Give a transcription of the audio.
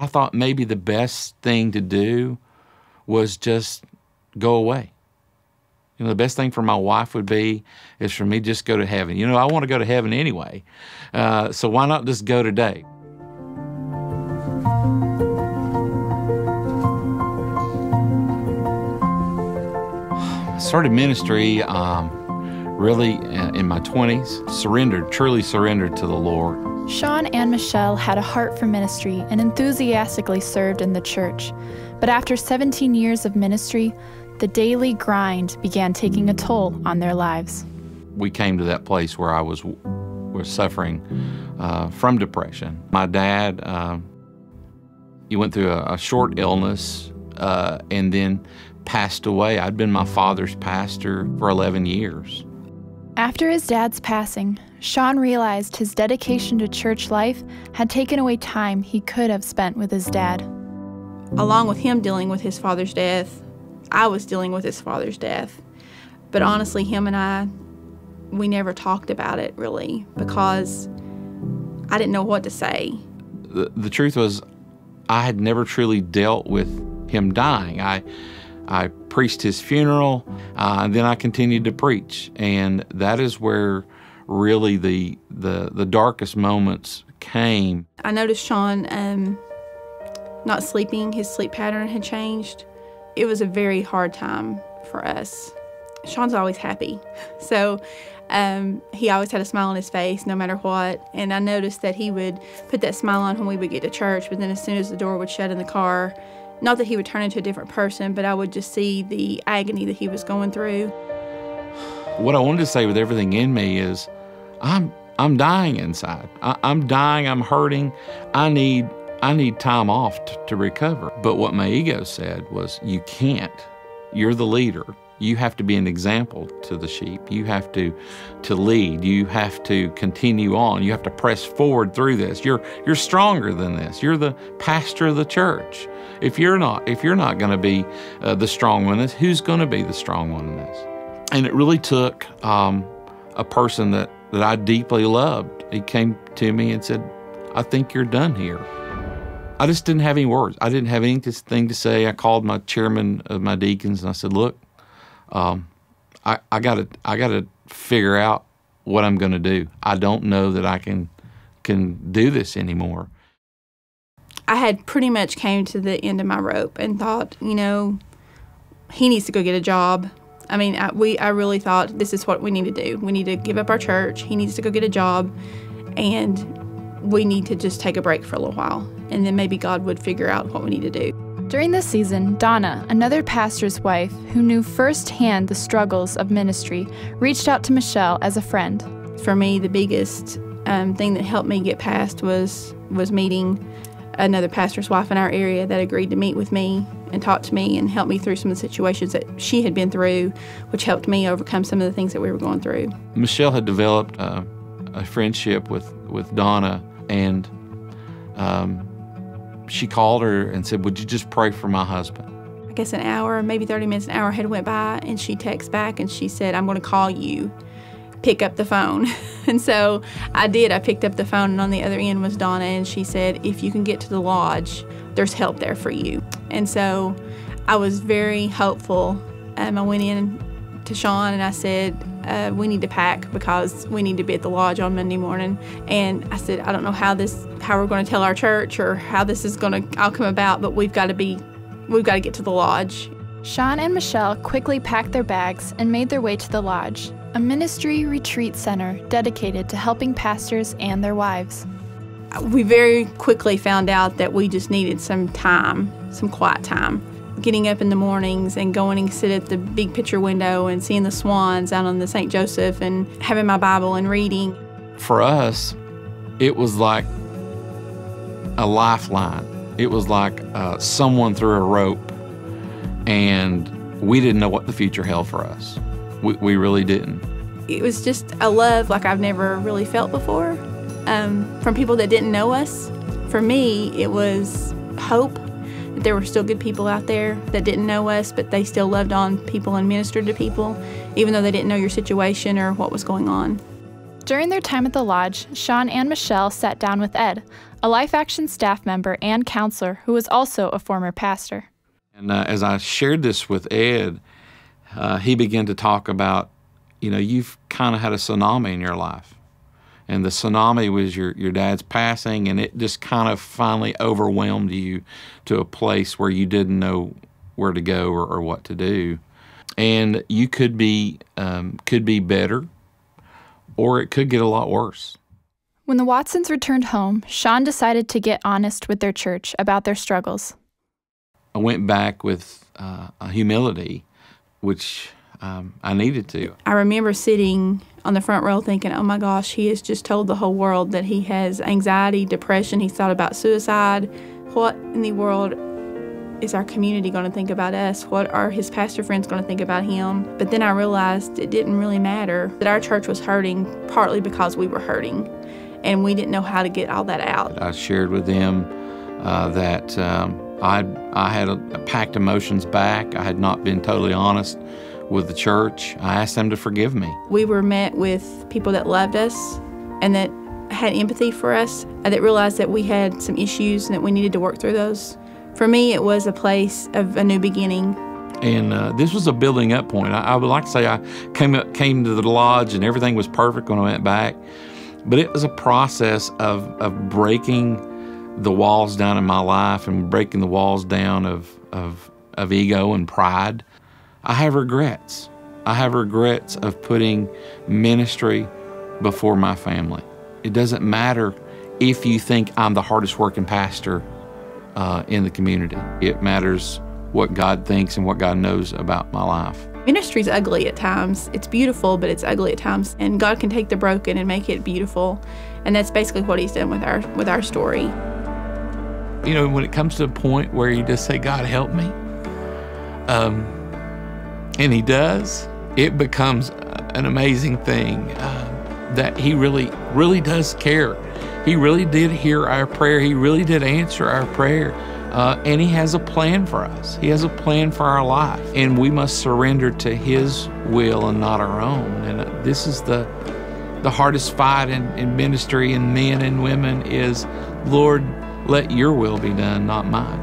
I thought maybe the best thing to do was just go away. You know, the best thing for my wife would be is for me just go to heaven. You know, I want to go to heaven anyway, so why not just go today? I started ministry really in my 20s, truly surrendered to the Lord. Sean and Michelle had a heart for ministry and enthusiastically served in the church. But after 17 years of ministry, the daily grind began taking a toll on their lives. We came to that place where I was suffering from depression. My dad, he went through a short illness and then passed away. I'd been my father's pastor for 11 years. After his dad's passing, Sean realized his dedication to church life had taken away time he could have spent with his dad. Along with him dealing with his father's death, I was dealing with his father's death. But honestly, him and I, we never talked about it really because I didn't know what to say. The truth was, I had never truly dealt with him dying. I preached his funeral, and then I continued to preach. And that is where really the darkest moments came. I noticed Sean not sleeping. His sleep pattern had changed. It was a very hard time for us. Sean's always happy. So he always had a smile on his face no matter what. And I noticed that he would put that smile on when we would get to church, but then as soon as the door would shut in the car, not that he would turn into a different person, but I would just see the agony that he was going through. What I wanted to say with everything in me is, I'm dying inside. I'm dying, I'm hurting. I need time off to recover. But what my ego said was, you can't. You're the leader. You have to be an example to the sheep. You have to lead. You have to continue on. You have to press forward through this. You're stronger than this. You're the pastor of the church. If you're not going to be the strong one in this, who's going to be the strong one in this? And it really took a person that I deeply loved. He came to me and said, I think you're done here. I just didn't have any words. I didn't have anything to say. I called my chairman of my deacons and I said, look, I gotta figure out what I'm gonna do. I don't know that I can do this anymore. I had pretty much came to the end of my rope and thought, you know, he needs to go get a job. I mean, I really thought this is what we need to do. We need to give up our church. He needs to go get a job, and we need to just take a break for a little while, and then maybe God would figure out what we need to do. During this season, Donna, another pastor's wife who knew firsthand the struggles of ministry, reached out to Michelle as a friend. For me, the biggest thing that helped me get past was meeting another pastor's wife in our area that agreed to meet with me and talk to me and help me through some of the situations that she had been through, which helped me overcome some of the things that we were going through. Michelle had developed a friendship with Donna, and she called her and said, would you just pray for my husband? I guess an hour, maybe 30 minutes, an hour had went by, and she texted back and she said, I'm going to call you. Pick up the phone. And so I did. I picked up the phone, and on the other end was Donna, and she said, if you can get to the lodge, there's help there for you. And so I was very hopeful. I went in to Sean and I said, we need to pack because we need to be at the lodge on Monday morning. And I said, I don't know how we're going to tell our church or how this is going to all come about, but we've got to get to the lodge. Sean and Michelle quickly packed their bags and made their way to the lodge, a ministry retreat center dedicated to helping pastors and their wives. We very quickly found out that we just needed some time, some quiet time. Getting up in the mornings and going and sit at the big picture window and seeing the swans out on the St. Joseph and having my Bible and reading. For us, it was like a lifeline. It was like someone threw a rope, and we didn't know what the future held for us. We really didn't. It was just a love like I've never really felt before from people that didn't know us. For me, it was hope that there were still good people out there that didn't know us, but they still loved on people and ministered to people, even though they didn't know your situation or what was going on. During their time at the lodge, Sean and Michelle sat down with Ed, a Life Action staff member and counselor who was also a former pastor. And as I shared this with Ed, he began to talk about, you've kind of had a tsunami in your life. And the tsunami was your dad's passing, and it just kind of finally overwhelmed you to a place where you didn't know where to go or what to do. And you could be better, or it could get a lot worse. When the Watsons returned home, Sean decided to get honest with their church about their struggles. I went back with a humility, which I needed to. I remember sitting on the front row thinking, oh my gosh, he has just told the whole world that he has anxiety, depression, he's thought about suicide. What in the world is our community going to think about us? What are his pastor friends going to think about him? But then I realized it didn't really matter, that our church was hurting partly because we were hurting, and we didn't know how to get all that out. I shared with them that I had packed emotions back. I had not been totally honest with the church. I asked them to forgive me. We were met with people that loved us and that had empathy for us, and that realized that we had some issues and that we needed to work through those. For me, it was a place of a new beginning. And this was a building up point. I would like to say I came to the lodge and everything was perfect when I went back, but it was a process of breaking the walls down in my life and breaking the walls down of ego and pride. I have regrets. I have regrets of putting ministry before my family. It doesn't matter if you think I'm the hardest working pastor in the community. It matters what God thinks and what God knows about my life. Ministry's ugly at times. It's beautiful, but it's ugly at times. And God can take the broken and make it beautiful. And that's basically what He's done with our story. When it comes to a point where you just say, God, help me, and He does, it becomes an amazing thing that He really, really does care. He really did hear our prayer. He really did answer our prayer. And He has a plan for us. He has a plan for our life. And we must surrender to His will and not our own. And this is the hardest fight in ministry, and men and women, is, Lord, let your will be done, not mine.